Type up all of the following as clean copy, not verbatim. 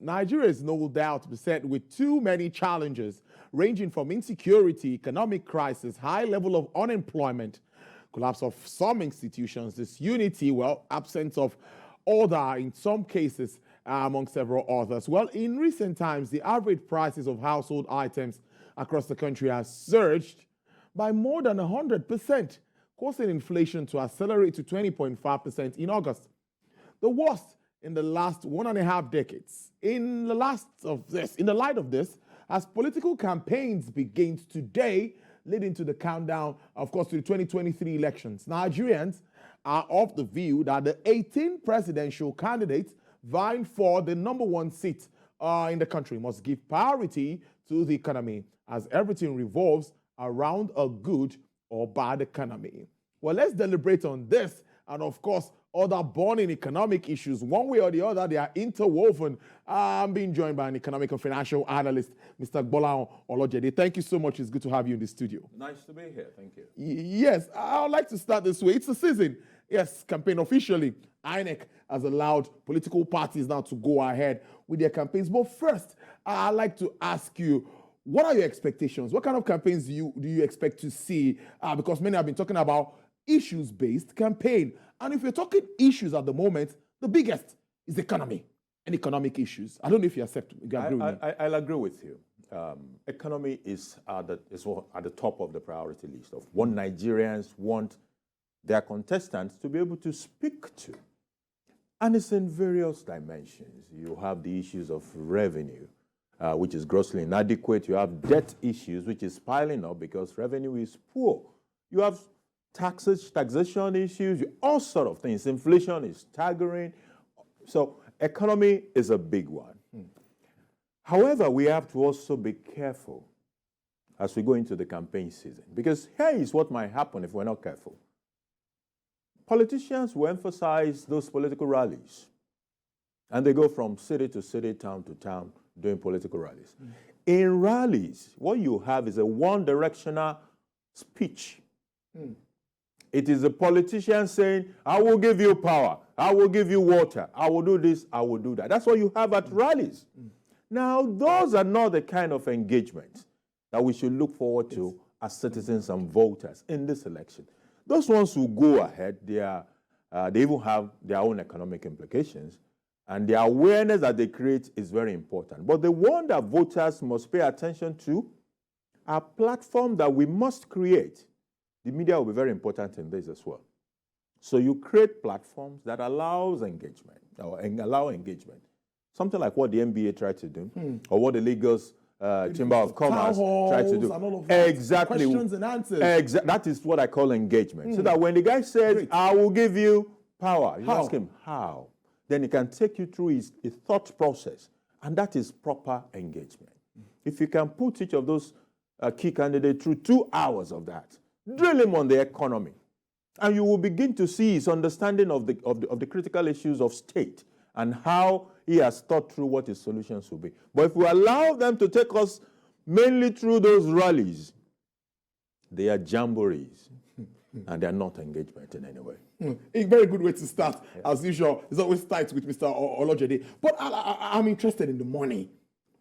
Nigeria is no doubt beset with too many challenges, ranging from insecurity, economic crisis, high level of unemployment, collapse of some institutions, disunity, well, absence of order in some cases, among several others. Well, in recent times, the average prices of household items across the country has surged by more than 100%, causing inflation to accelerate to 20.5% in August. The worst in the last 1.5 decades. In the light of this, as political campaigns begin today, leading to the countdown, of course, to the 2023 elections, Nigerians are of the view that the 18 presidential candidates vying for the #1 seat in the country must give priority to the economy, as everything revolves around a good or bad economy. Well, let's deliberate on this and, of course, other burning economic issues. One way or the other, they are interwoven. I'm being joined by an economic and financial analyst, Mr. Gbola Olojede. Thank you so much. It's good to have you in the studio. Nice to be here. Thank you. Yes, I would like to start this way. It's a season. Yes, campaign officially. INEC has allowed political parties now to go ahead with their campaigns. But first, I'd like to ask you, what are your expectations? What kind of campaigns do you expect to see? Because many have been talking about issues-based campaign. And if you're talking issues at the moment, the biggest is economy and economic issues. I don't know if you agree with me. I'll agree with you. Economy is at the top of the priority list of what Nigerians want their contestants to be able to speak to. And it's in various dimensions. You have the issues of revenue, which is grossly inadequate. You have debt issues, which is piling up because revenue is poor. You have taxation issues, all sort of things. Inflation is staggering. So economy is a big one. However, we have to also be careful as we go into the campaign season, because here is what might happen if we're not careful. Politicians will emphasize those political rallies, and they go from city to city, town to town, doing political rallies. In rallies, what you have is a one-directional speech. It is a politician saying, I will give you power, I will give you water, I will do this, I will do that. That's what you have at rallies. Now, those are not the kind of engagement that we should look forward to as citizens and voters in this election. Those ones who go ahead, they even have their own economic implications, and the awareness that they create is very important. But the one that voters must pay attention to are platforms that we must create. The media will be very important in this as well. So you create platforms that allows engagement, or allow engagement. Something like what the NBA tried to do, or what the Lagos Chamber of Commerce tried to do. And all of that. Exactly. Questions and answers. That is what I call engagement. So that when the guy says, I will give you power, you ask him how. Then he can take you through his thought process. And that is proper engagement. If you can put each of those key candidates through 2 hours of that, drill him on the economy, and you will begin to see his understanding of the critical issues of state and how he has thought through what his solutions will be. But if we allow them to take us mainly through those rallies, they are jamborees, and they are not engagement in any way. A very good way to start, as usual. It's always tight with Mr. Olojede. But I'm interested in the money.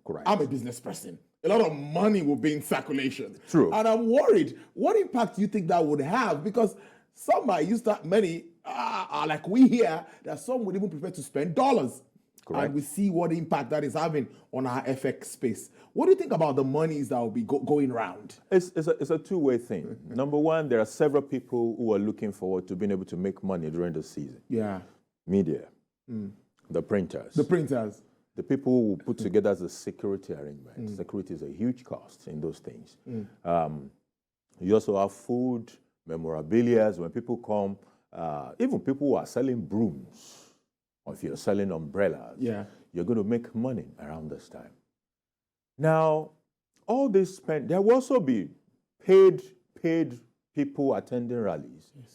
Correct. I'm a business person. A lot of money will be in circulation. True. And I'm worried. What impact do you think that would have? Because some might use that money, like we hear, that some would even prefer to spend dollars. Correct. And we see what impact that is having on our FX space. What do you think about the monies that will be going around? It's a two-way thing. Number one, there are several people who are looking forward to being able to make money during the season. Yeah. Media, the printers. The printers. The people who put together the security arrangement. Security is a huge cost in those things. You also have food, memorabilia. When people come, even people who are selling brooms, or if you're selling umbrellas, you're going to make money around this time. Now, all this spend, there will also be paid people attending rallies. Yes.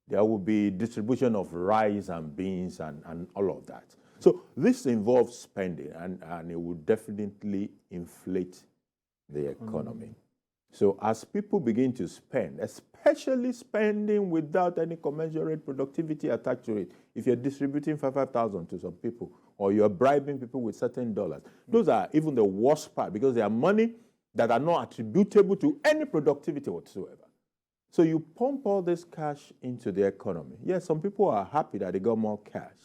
There will be distribution of rice and beans and all of that. So this involves spending, and it will definitely inflate the economy. So as people begin to spend, especially spending without any commensurate productivity attached to it, if you're distributing 5,000 to some people or you're bribing people with certain dollars. Those are even the worst part because they are money that are not attributable to any productivity whatsoever. So you pump all this cash into the economy. Yes, some people are happy that they got more cash,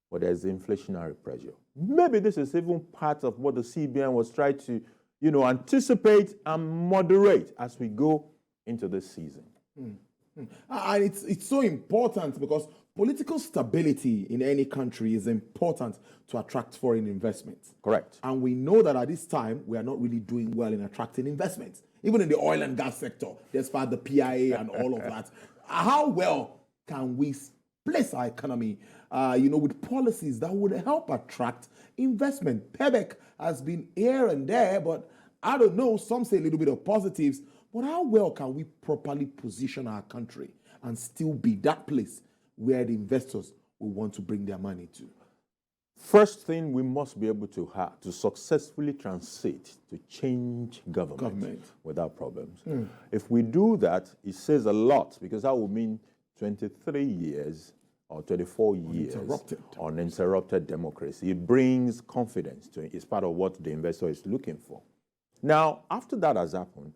but there's inflationary pressure. Maybe this is even part of what the CBN was trying to, anticipate and moderate as we go into this season. And it's so important because political stability in any country is important to attract foreign investments. Correct. And we know that at this time, we are not really doing well in attracting investments, even in the oil and gas sector, despite the PIA and all of that. How well can we place our economy, with policies that would help attract investment? Pebek has been here and there, but I don't know, some say a little bit of positives, but how well can we properly position our country and still be that place where the investors will want to bring their money to? First thing we must be able to have to successfully transit to change government. Without problems. If we do that, it says a lot because that would mean 23 years or 24 years uninterrupted democracy. It brings confidence to it. It's part of what the investor is looking for. Now, after that has happened,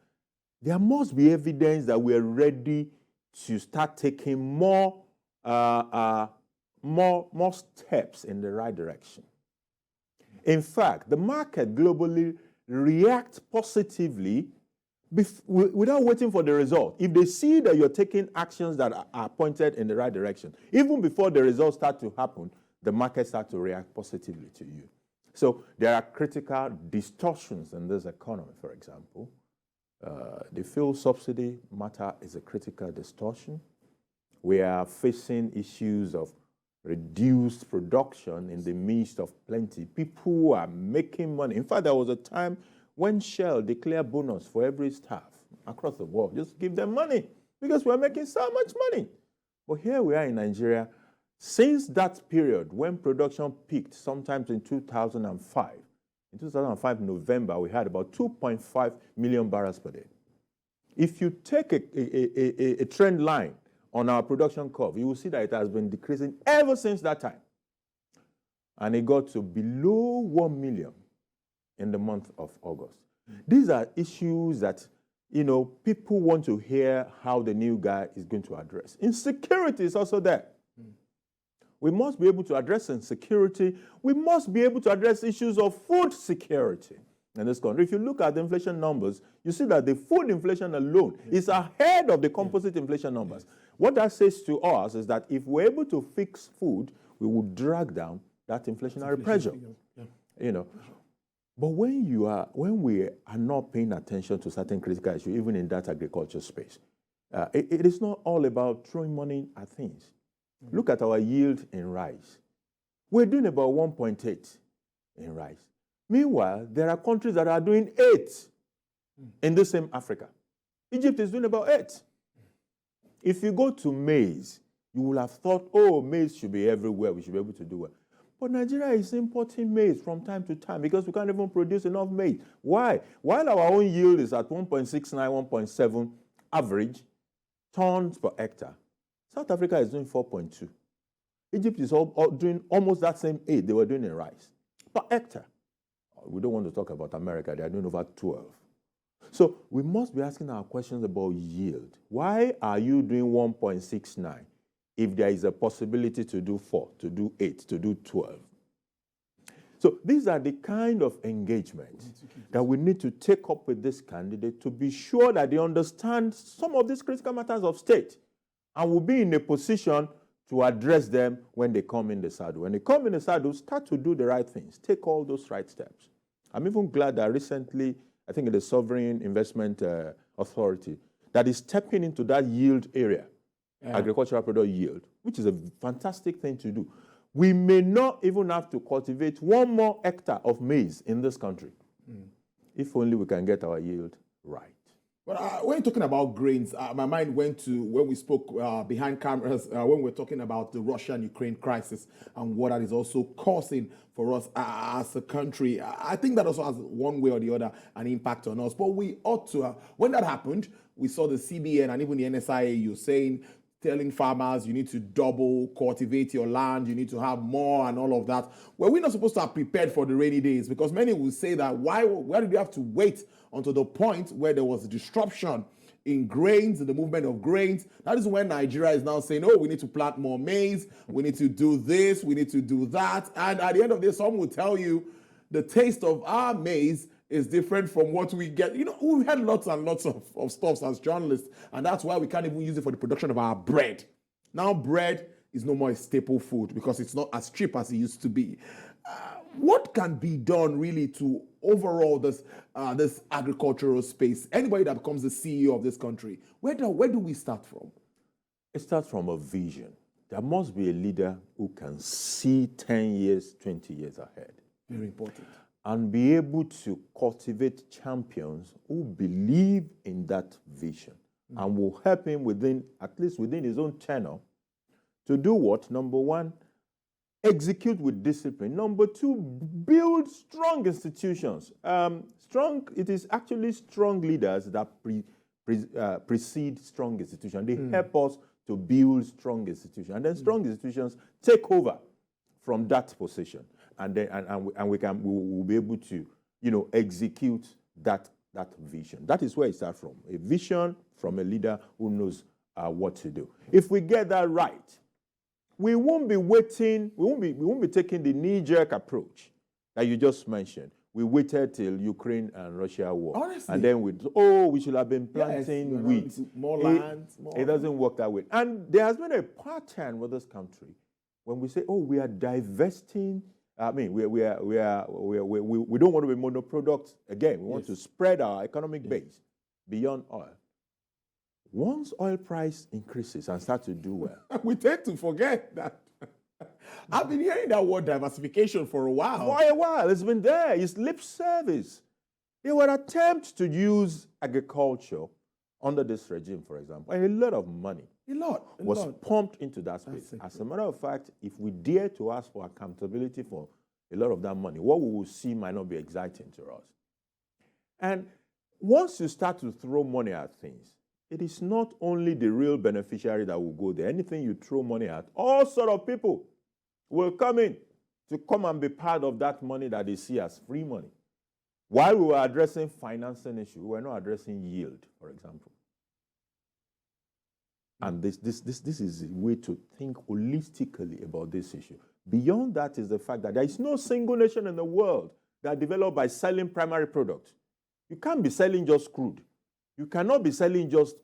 there must be evidence that we are ready to start taking more steps in the right direction. In fact, the market globally reacts positively without waiting for the result. If they see that you're taking actions that are pointed in the right direction, even before the results start to happen, the market starts to react positively to you. So there are critical distortions in this economy, for example. The fuel subsidy matter is a critical distortion. We are facing issues of reduced production in the midst of plenty. People are making money. In fact, there was a time when Shell declared bonus for every staff across the world. Just give them money because we're making so much money. But here we are in Nigeria. Since that period when production peaked, sometimes in 2005, in 2005, November, we had about 2.5 million barrels per day. If you take a trend line on our production curve, you will see that it has been decreasing ever since that time. And it got to below 1 million in the month of August. These are issues that, people want to hear how the new guy is going to address. Insecurity is also there. We must be able to address insecurity. We must be able to address issues of food security in this country. If you look at the inflation numbers, you see that the food inflation alone is ahead of the composite inflation numbers. What that says to us is that if we're able to fix food, we will drag down that inflationary pressure. But when we are not paying attention to certain critical issues, even in that agriculture space, it is not all about throwing money at things. Look at our yield in rice. We're doing about 1.8 in rice. Meanwhile, there are countries that are doing 8 in the same Africa. Egypt is doing about 8. If you go to maize, you will have thought, maize should be everywhere. We should be able to do well. But Nigeria is importing maize from time to time because we can't even produce enough maize. Why? While our own yield is at 1.69, 1.7 average tons per hectare, South Africa is doing 4.2. Egypt is doing almost that same 8 they were doing in rice per hectare. We don't want to talk about America. They are doing over 12. So we must be asking our questions about yield. Why are you doing 1.69 if there is a possibility to do 4, to do 8, to do 12? So these are the kind of engagement that we need to take up with this candidate to be sure that they understand some of these critical matters of state and will be in a position to address them when they come in the saddle. When they come in the saddle, start to do the right things. Take all those right steps. I'm even glad that recently, I think in the Sovereign Investment Authority, that is stepping into that yield area, agricultural product yield, which is a fantastic thing to do. We may not even have to cultivate 1 more hectare of maize in this country, if only we can get our yield right. But when you're talking about grains, my mind went to when we spoke behind cameras, when we were talking about the Russia-Ukraine crisis and what that is also causing for us as a country. I think that also has one way or the other an impact on us. But we ought to, when that happened, we saw the CBN and even the NSIAU saying telling farmers you need to double cultivate your land, you need to have more and all of that. Well, we're not supposed to have prepared for the rainy days, because many will say that why did we have to wait until the point where there was a disruption in grains, in the movement of grains? That is when Nigeria is now saying, oh, we need to plant more maize, we need to do this, we need to do that. And at the end of the day, some will tell you the taste of our maize is different from what we get. You know, we've had lots and lots of stuff as journalists, and that's why we can't even use it for the production of our bread. Now bread is no more a staple food because it's not as cheap as it used to be. What can be done really to overall this agricultural space? Anybody that becomes the CEO of this country, where do we start from? It starts from a vision. There must be a leader who can see 10 years, 20 years ahead. Very important. And be able to cultivate champions who believe in that vision and will help him at least within his own tenure, to do what? Number one, execute with discipline. Number two, build strong institutions. It is actually strong leaders that precede strong institutions. They help us to build strong institutions. And then strong institutions take over from that position. And then we'll be able to, execute that vision. That is where it starts from. A vision from a leader who knows what to do. If we get that right, we won't be waiting. We won't be taking the knee-jerk approach that you just mentioned. We waited till Ukraine and Russia war, honestly, and then we should have been planting wheat. More land. It doesn't work that way. And there has been a pattern with this country when we say, we are divesting. I mean, we don't want to be monoproducts again. We want to spread our economic base beyond oil. Once oil price increases and starts to do well, we tend to forget that. I've been hearing that word diversification for a while. For a while, it's been there. It's lip service. There were attempts to use agriculture under this regime, for example, and a lot of money was pumped into that space. As a matter of fact, if we dare to ask for accountability for a lot of that money, what we will see might not be exciting to us. And once you start to throw money at things, it is not only the real beneficiary that will go there. Anything you throw money at, all sort of people will come in to come and be part of that money that they see as free money. While we were addressing financing issues, we were not addressing yield, for example. And this is a way to think holistically about this issue. Beyond that is the fact that there is no single nation in the world that developed by selling primary products. You can't be selling just crude. You cannot be selling just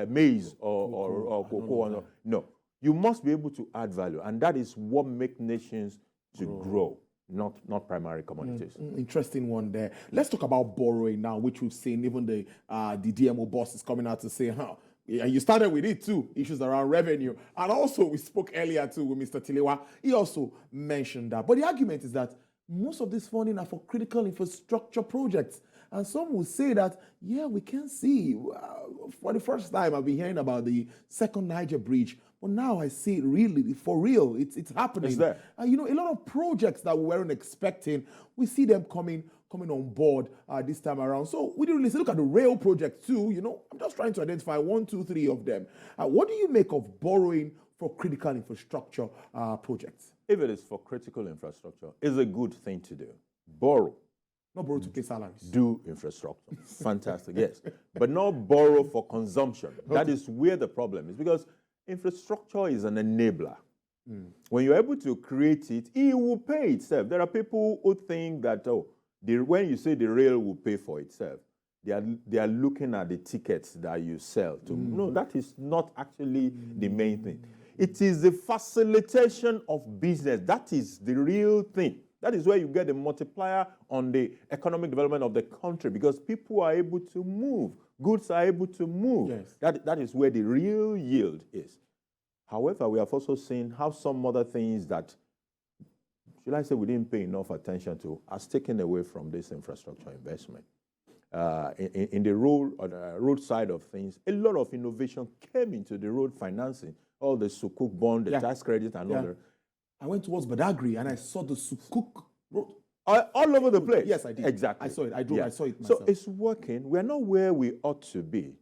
maize or cocoa. No. You must be able to add value. And that is what makes nations to grow, not primary commodities. Interesting one there. Let's talk about borrowing now, which we've seen even the DMO boss is coming out to say, and you started with it too, issues around revenue. And also we spoke earlier too with Mr. Tilewa. He also mentioned that. But the argument is that most of this funding are for critical infrastructure projects. And some will say that, we can see. For the first time, I've been hearing about the second Niger bridge. But now I see it really, for real. It's happening. It's there. A lot of projects that we weren't expecting, we see them coming on board this time around. So we didn't really look at the rail project too. I'm just trying to identify 1, 2, 3 of them. What do you make of borrowing for critical infrastructure projects? If it is for critical infrastructure, it's a good thing to do. Borrow. Not borrow to pay salaries. Do infrastructure. Fantastic, yes. But not borrow for consumption. Okay. That is where the problem is, because infrastructure is an enabler. When you're able to create it, it will pay itself. There are people who think that, when you say the rail will pay for itself, they are looking at the tickets that you sell. No, that is not actually the main thing. It is the facilitation of business. That is the real thing. That is where you get a multiplier on the economic development of the country, because people are able to move. Goods are able to move. Yes. That is where the real yield is. However, we have also seen how some other things that, should I say, we didn't pay enough attention to, has taken away from this infrastructure investment. In the road side of things, a lot of innovation came into the road financing, all the Sukuk bond, the tax credit, and all that. I went towards Badagry and I saw the Sukuk road. All over the place. Yes, I did. Exactly. I saw it. I saw it myself. So it's working. We're not where we ought to be,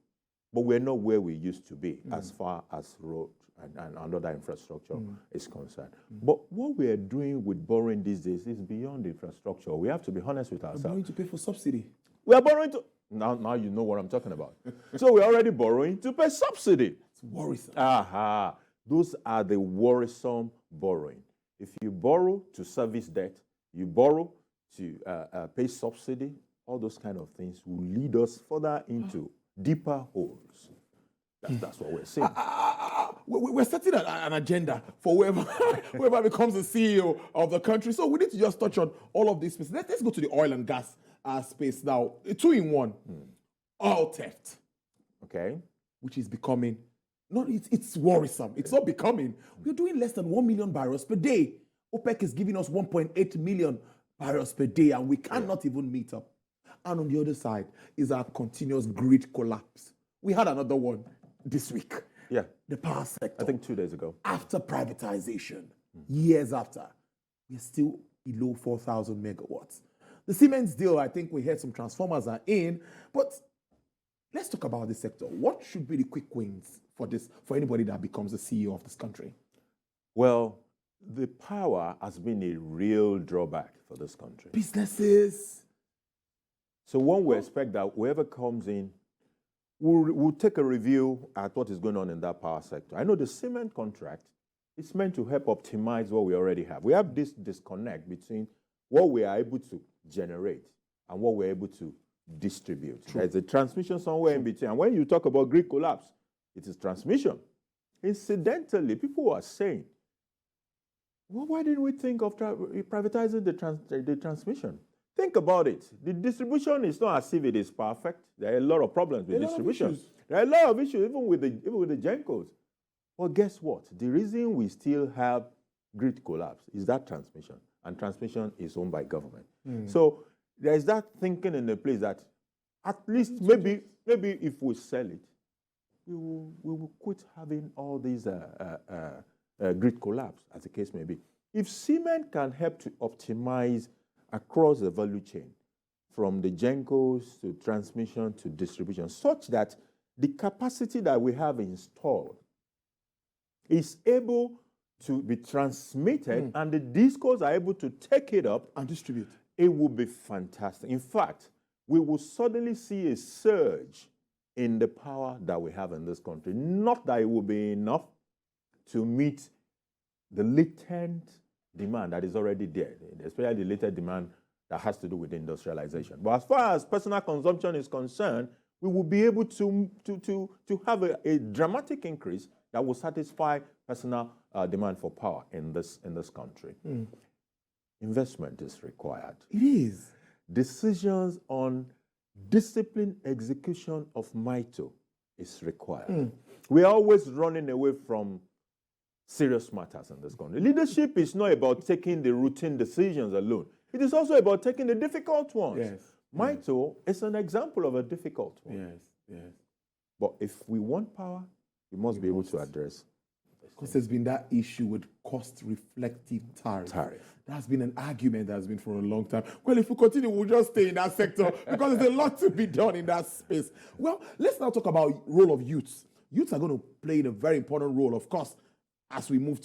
but we're not where we used to be as far as road and another infrastructure is concerned. But what we are doing with borrowing these days is beyond infrastructure. We have to be honest with ourselves. We're going to pay for subsidy. We are borrowing to now you know what I'm talking about. So we're already borrowing to pay subsidy. It's worrisome. Aha. Those are the worrisome borrowing. If you borrow to service debt, you borrow to pay subsidy, all those kind of things will lead us further into deeper holes. That's what we're saying. We're setting an agenda for whoever becomes the CEO of the country. So we need to just touch on all of these spaces. Let's go to the oil and gas space now. 2-in-1. Oil theft. Okay. Which is becoming, it's worrisome. It's not becoming. We're doing less than 1 million barrels per day. OPEC is giving us 1.8 million barrels per day, and we cannot even meet up. And on the other side is our continuous grid collapse. We had another one this week. Yeah. The power sector. I think 2 days ago. After privatization, years after, we're still below 4,000 megawatts. The Siemens deal, I think we heard some transformers are in, but let's talk about this sector. What should be the quick wins for anybody that becomes the CEO of this country? Well, the power has been a real drawback for this country. Businesses. So one would expect that whoever comes in will take a review at what is going on in that power sector. I know the cement contract is meant to help optimize what we already have. We have this disconnect between what we are able to generate and what we're able to distribute. True. There's a transmission somewhere in between. And when you talk about grid collapse, it is transmission. Incidentally, people are saying, well, why didn't we think of privatizing the transmission? Think about it. The distribution is not as if it is perfect. There are a lot of problems with distribution. There are a lot of issues, even with the GENCOs. But guess what? The reason we still have grid collapse is that transmission. And transmission is owned by government. So there is that thinking in the place that at least maybe if we sell it, we will quit having all these grid collapse, as the case may be. If cement can help to optimize across the value chain, from the GENCOs to transmission to distribution, such that the capacity that we have installed is able to be transmitted and the discos are able to take it up and distribute, it will be fantastic. In fact, we will suddenly see a surge in the power that we have in this country. Not that it will be enough to meet the latent demand that is already there, especially the latent demand that has to do with industrialization. But as far as personal consumption is concerned, we will be able to have a dramatic increase that will satisfy personal demand for power in this country. Investment is required. It is. Decisions on disciplined execution of MITO is required. We are always running away from serious matters in this country. Leadership is not about taking the routine decisions alone. It is also about taking the difficult ones. Yes. MITO is an example of a difficult one. Yes. But if we want power, we must be able to address. Because there's been that issue with cost-reflective tariff. That's been an argument that's been for a long time. Well, if we continue, we'll just stay in that sector because there's a lot to be done in that space. Well, let's now talk about role of youths. Youths are going to play a very important role, of course, as we move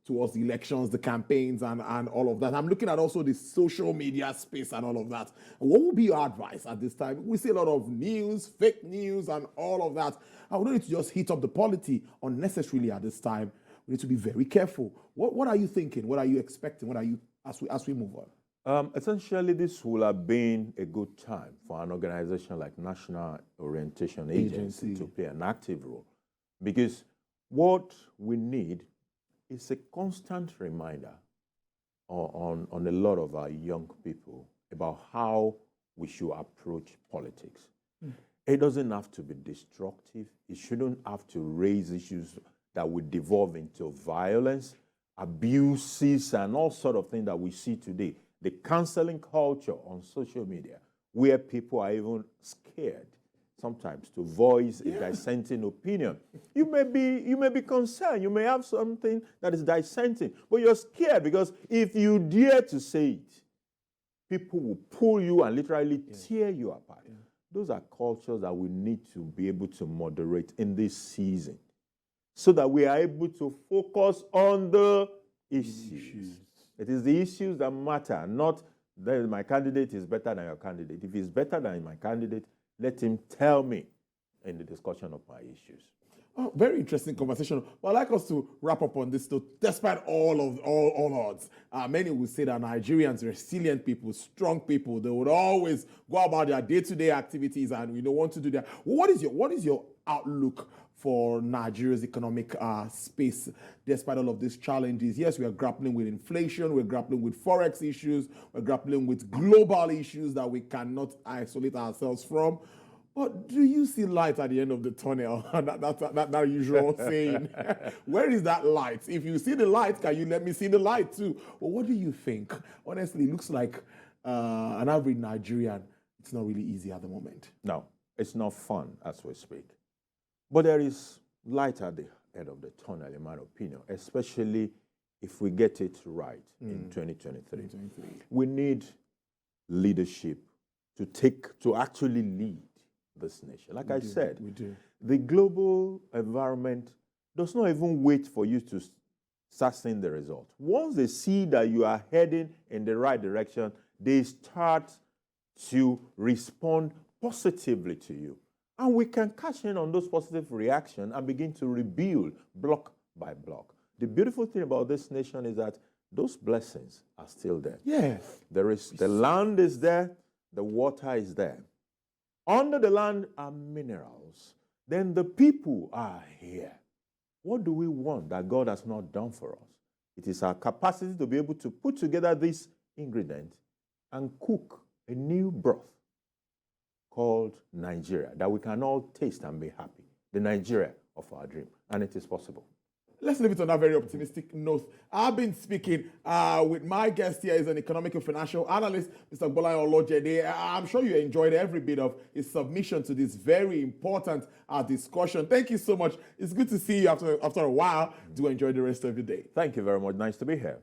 towards the elections, the campaigns, and all of that. I'm looking at also the social media space and all of that. What would be your advice at this time? We see a lot of news, fake news, and all of that. And we don't need to just heat up the polity unnecessarily at this time. We need to be very careful. What are you thinking? What are you expecting? What are you as we move on? Essentially, this will have been a good time for an organization like National Orientation Agency to play an active role, because what we need is a constant reminder on a lot of our young people about how we should approach politics. It doesn't have to be destructive. It shouldn't have to raise issues that would devolve into violence, abuses, and all sort of things that we see today. The canceling culture on social media, where people are even scared sometimes to voice a dissenting opinion. You may be concerned. You may have something that is dissenting, but you're scared because if you dare to say it, people will pull you and literally tear you apart. Those are cultures that we need to be able to moderate in this season. so that we are able to focus on the issues. It is the issues that matter, not that my candidate is better than your candidate. If he's better than my candidate, let him tell me in the discussion of my issues. Oh, very interesting conversation. Well, I'd like us to wrap up on this. So, despite all odds, many would say that Nigerians are resilient people, strong people. They would always go about their day-to-day activities and want to do that. What is your outlook for Nigeria's economic space, despite all of these challenges? Yes, we are grappling with inflation, we're grappling with forex issues, we're grappling with global issues that we cannot isolate ourselves from. But do you see light at the end of the tunnel? that usual saying. Where is that light? If you see the light, can you let me see the light too? Well, what do you think? Honestly, it looks like an average Nigerian, it's not really easy at the moment. No, it's not fun as we speak. But there is light at the end of the tunnel, in my opinion, especially if we get it right in 2023. We need leadership to actually lead this nation. Like I said, the global environment does not even wait for you to start seeing the result. Once they see that you are heading in the right direction, they start to respond positively to you. And we can cash in on those positive reactions and begin to rebuild block by block. The beautiful thing about this nation is that those blessings are still there. Yes. The land is there, the water is there. Under the land are minerals. Then the people are here. What do we want that God has not done for us? It is our capacity to be able to put together these ingredients and cook a new broth called Nigeria that we can all taste and be happy. The Nigeria of our dream. And it is possible. Let's leave it on that very optimistic note. I've been speaking with my guest here, is an economic and financial analyst, Mr. Gbolahan Olojede. I'm sure you enjoyed every bit of his submission to this very important discussion. Thank you so much. It's good to see you after a while. Do enjoy the rest of your day. Thank you very much. Nice to be here.